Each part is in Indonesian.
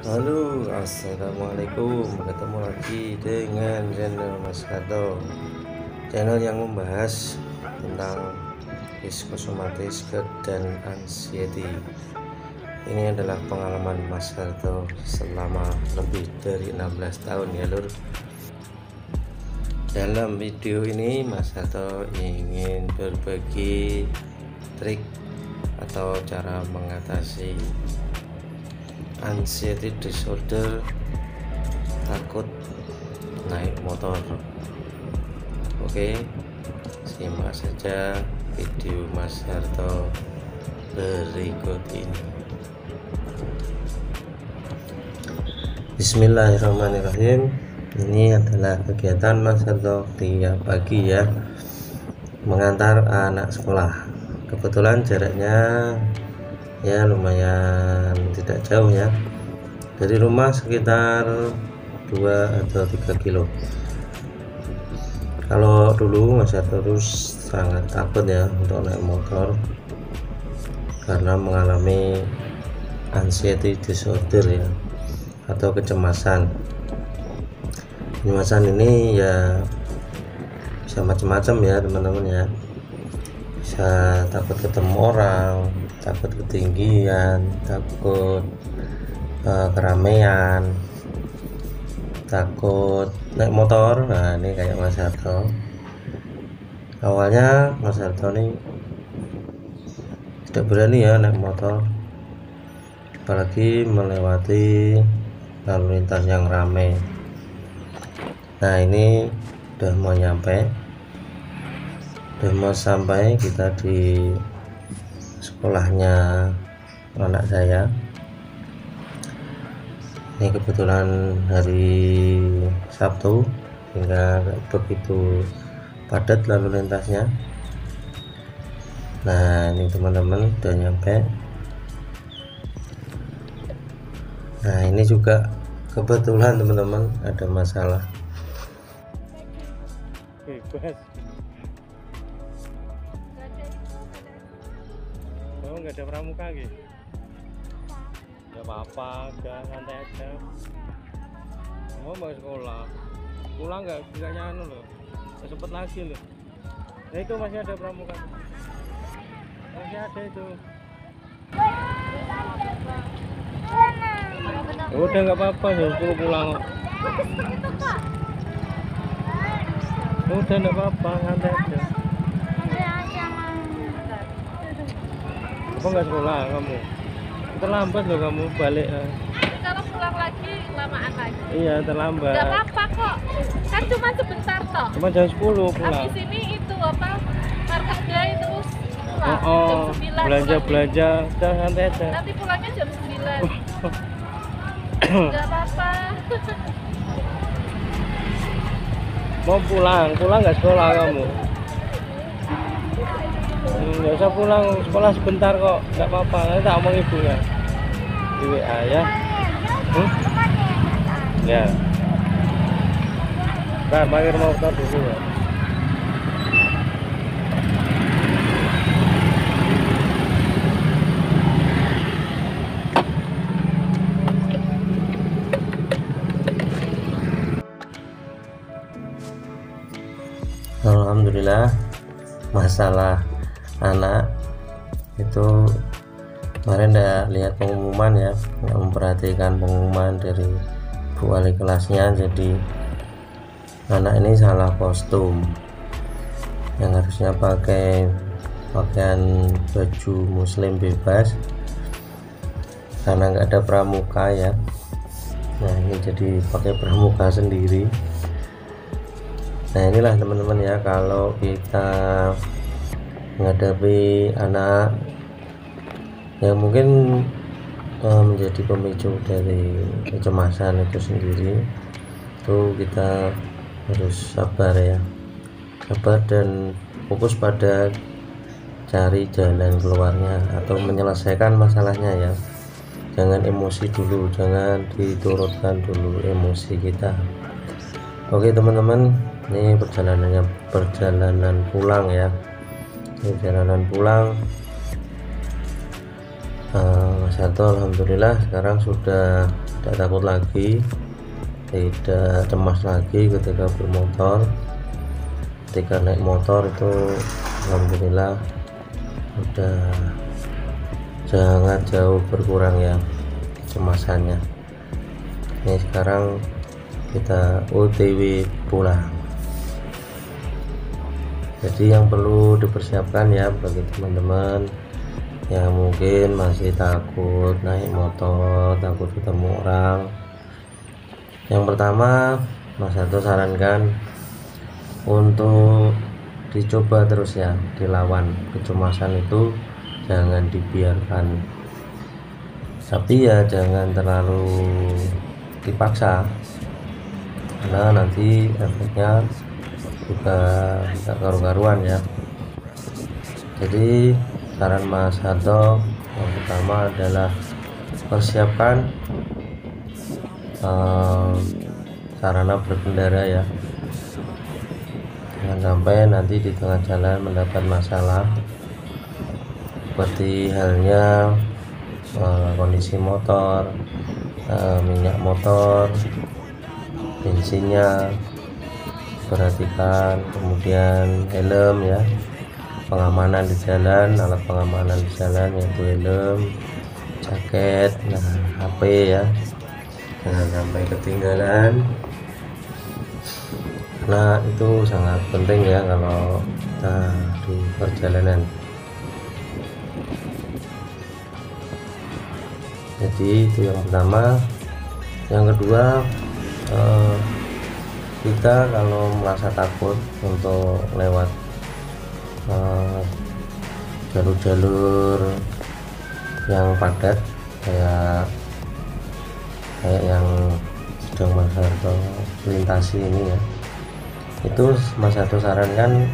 Halo, assalamualaikum. Ketemu lagi dengan channel Mas Kato, channel yang membahas tentang psikosomatis GERD dan anxiety. Ini adalah pengalaman Mas Kato selama lebih dari 16 tahun ya lur. Dalam video ini Mas Kato ingin berbagi trik atau cara mengatasi anxiety disorder, takut naik motor. Oke, simak saja video Mas Harto berikut ini. Bismillahirrahmanirrahim. Ini adalah kegiatan Mas Harto tiap pagi ya, mengantar anak sekolah. Kebetulan jaraknya ya lumayan tidak jauh ya, dari rumah sekitar 2 atau 3 kilo. Kalau dulu Mas terus sangat takut ya untuk naik motor karena mengalami anxiety disorder ya, atau kecemasan. Kecemasan ini ya bisa macam-macam ya teman-teman ya, bisa takut ketemu orang, takut ketinggian, takut keramaian, takut naik motor. Nah ini kayak Mas Harto. Awalnya Mas Harto ini tidak berani ya naik motor, apalagi melewati lalu lintas yang ramai. Nah ini udah mau sampai kita di sekolahnya anak saya. Ini kebetulan hari Sabtu hingga begitu padat lalu lintasnya. Nah ini teman-teman udah nyampe. Nah ini juga kebetulan teman-teman ada masalah. Oh, nggak ada pramuka gitu. Nggak apa-apa, udah santai aja. Oh, mau sekolah. Pulang nggak nyanu loh. Nggak sempet lagi loh. Nah itu masih ada pramuka. Masih ada itu. Udah nggak apa-apa, suruh pulang kok. Udah nggak apa-apa, santai aja. Apa nggak sekolah kamu? Terlambat loh kamu balik. Kalau pulang lagi lamaan lagi. Iya terlambat. Gak apa-apa kok, kan cuma sebentar toh. Cuma jam 10 pulang. Habis ini itu apa, marketnya terus pulang jam 9. Belanja udah santai aja. Nanti pulangnya jam 9. Gak apa-apa. Mau pulang nggak sekolah kamu? Nggak usah pulang, sekolah sebentar kok, nggak apa-apa. Nanti tak omong ibunya di WA ya. Ya. Ntar parkir motor dulu ya. Alhamdulillah, masalah anak itu kemarin enggak lihat pengumuman ya, nggak memperhatikan pengumuman dari Bu Wali kelasnya. Jadi anak ini salah kostum, yang harusnya pakai pakaian baju muslim bebas, karena nggak ada pramuka ya. Nah ini jadi pakai pramuka sendiri. Nah inilah teman-teman ya, kalau kita menghadapi anak yang mungkin menjadi pemicu dari kecemasan itu sendiri, itu kita harus sabar ya, sabar dan fokus pada cari jalan keluarnya atau menyelesaikan masalahnya ya. Jangan emosi dulu, jangan diturutkan dulu emosi kita. Oke teman-teman, ini perjalanan pulang ya, perjalanan pulang Mas Harto alhamdulillah sekarang sudah tidak takut lagi, tidak cemas lagi ketika bermotor. Ketika naik motor itu alhamdulillah sudah sangat jauh berkurang ya kecemasannya. Ini sekarang kita OTW pulang. Jadi yang perlu dipersiapkan ya bagi teman-teman yang mungkin masih takut naik motor, takut ketemu orang. Yang pertama, Mas Harto sarankan untuk dicoba terus ya, dilawan. Kecemasan itu jangan dibiarkan, tapi ya jangan terlalu dipaksa, karena nanti efeknya juga tidak karu-karuan ya. Jadi saran Mas Harto yang pertama adalah persiapkan sarana berkendara ya, jangan sampai nanti di tengah jalan mendapat masalah seperti halnya kondisi motor, minyak motor, bensinnya perhatikan, kemudian helm ya, pengamanan di jalan, alat pengamanan di jalan yaitu helm, jaket, HP ya, jangan sampai ketinggalan, karena itu sangat penting ya kalau kita di perjalanan. Jadi itu yang pertama. Yang kedua, kita kalau merasa takut untuk lewat jalur-jalur yang padat kayak yang sedang Mas Harto lintasi ini ya, itu Mas Harto sarankan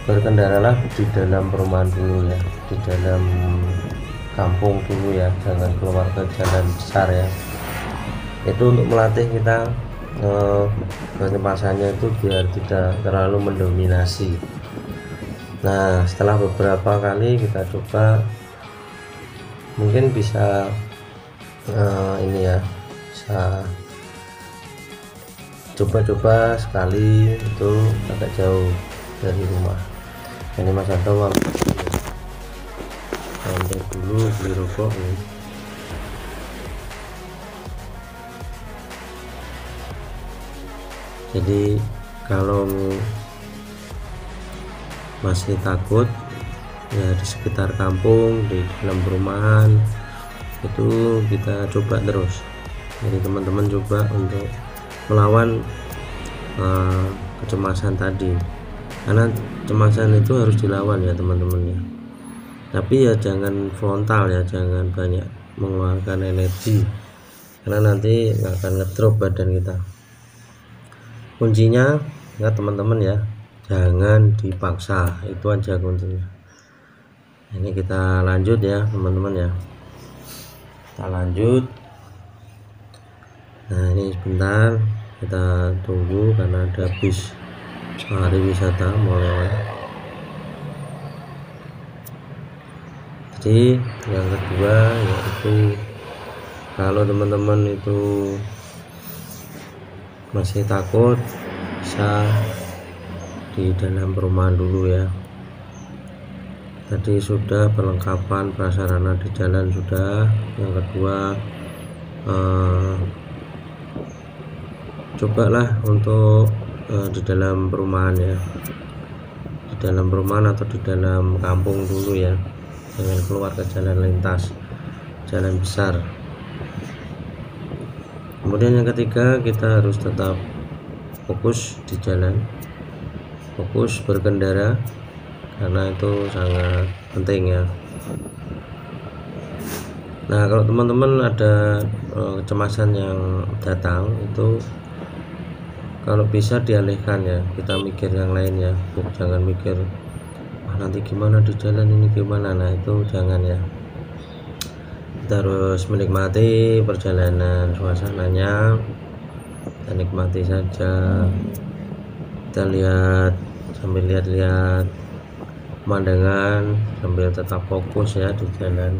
berkendaralah di dalam perumahan dulu ya, di dalam kampung dulu ya, jangan keluar ke jalan besar ya. Itu untuk melatih kita kecemasannya itu biar tidak terlalu mendominasi. Nah setelah beberapa kali kita coba, mungkin bisa ini ya, bisa coba-coba sekali itu agak jauh dari rumah. Ini Mas Harto mampir dulu beli rokok nih. Jadi kalau masih takut ya di sekitar kampung, di dalam perumahan itu kita coba terus. Jadi teman-teman coba untuk melawan kecemasan tadi, karena kecemasan itu harus dilawan ya teman-teman ya, tapi ya jangan frontal ya, jangan banyak mengeluarkan energi, karena nanti akan ngedrop badan kita. Kuncinya ya teman-teman ya, jangan dipaksa, itu aja kuncinya. Ini kita lanjut ya teman-teman ya, kita lanjut. Nah ini sebentar kita tunggu karena ada bis pariwisata mau lewat. Jadi yang kedua yaitu kalau teman-teman itu masih takut, bisa di dalam perumahan dulu ya. Tadi sudah perlengkapan prasarana di jalan sudah. Yang kedua cobalah untuk di dalam perumahan ya, di dalam perumahan atau di dalam kampung dulu ya, jangan keluar ke jalan lintas, jalan besar. Kemudian yang ketiga, kita harus tetap fokus di jalan, fokus berkendara, karena itu sangat penting ya. Nah kalau teman-teman ada kecemasan yang datang itu, kalau bisa dialihkan ya, kita mikir yang lain ya, jangan mikir nanti gimana di jalan ini gimana. Nah itu jangan ya, kita harus menikmati perjalanan, suasananya kita nikmati saja, kita lihat sambil lihat-lihat pemandangan sambil tetap fokus ya di jalan.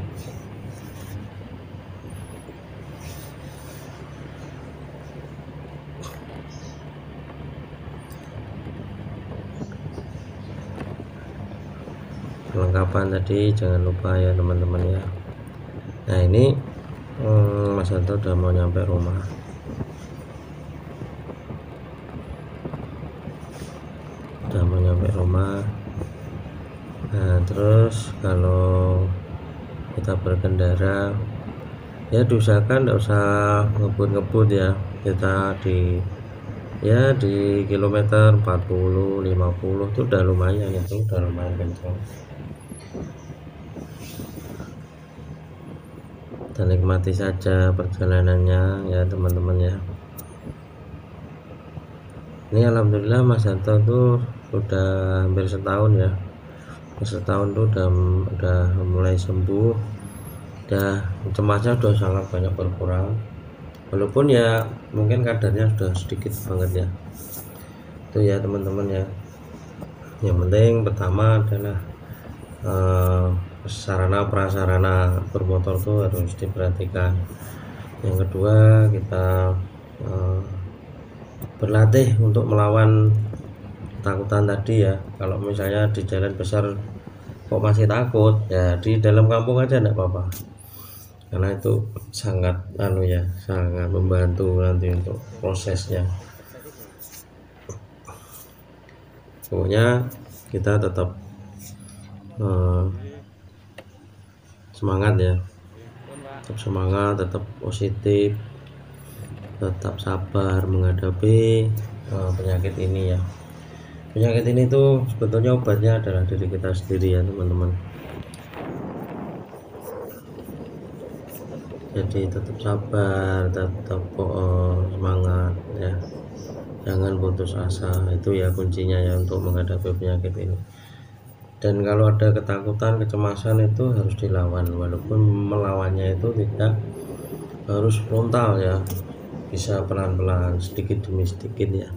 kelengkapan tadi jangan lupa ya teman-teman ya. Nah ini Mas Santo udah mau nyampe rumah. Nah terus kalau kita berkendara ya diusahakan tidak usah ngebut-ngebut ya, kita di kilometer 40 50 itu udah lumayan, kencang. Kita nikmati saja perjalanannya ya teman-teman ya. Ini alhamdulillah Mas Santo tuh udah hampir setahun ya, tuh udah mulai sembuh, udah cemasnya udah sangat banyak berkurang, walaupun ya mungkin kadarnya sudah sedikit banget ya. Itu ya teman-teman ya, yang penting pertama adalah sarana prasarana bermotor tuh harus diperhatikan. Yang kedua kita berlatih untuk melawan ketakutan tadi ya. Kalau misalnya di jalan besar kok masih takut ya, di dalam kampung aja enggak apa-apa, karena itu sangat sangat membantu nanti untuk prosesnya. Pokoknya kita tetap semangat ya, tetap positif, tetap sabar menghadapi penyakit ini ya. Penyakit ini tuh sebetulnya obatnya adalah diri kita sendiri ya teman-teman. Jadi tetap sabar, tetap semangat ya, jangan putus asa. Itu ya kuncinya ya untuk menghadapi penyakit ini. Dan kalau ada ketakutan, kecemasan itu harus dilawan, walaupun melawannya itu tidak harus frontal ya, bisa pelan-pelan, sedikit demi sedikit ya.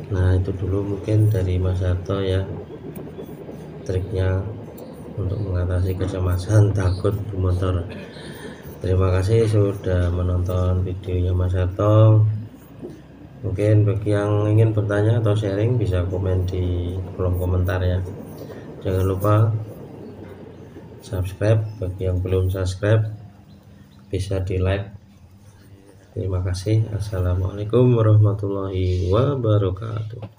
Nah itu dulu mungkin dari Mas Santo ya, triknya untuk mengatasi kecemasan takut bermotor. Terima kasih sudah menonton videonya Mas Santo. Mungkin bagi yang ingin bertanya atau sharing bisa komen di kolom komentar ya. Jangan lupa subscribe, bagi yang belum subscribe bisa di like. Terima kasih. Assalamualaikum warahmatullahi wabarakatuh.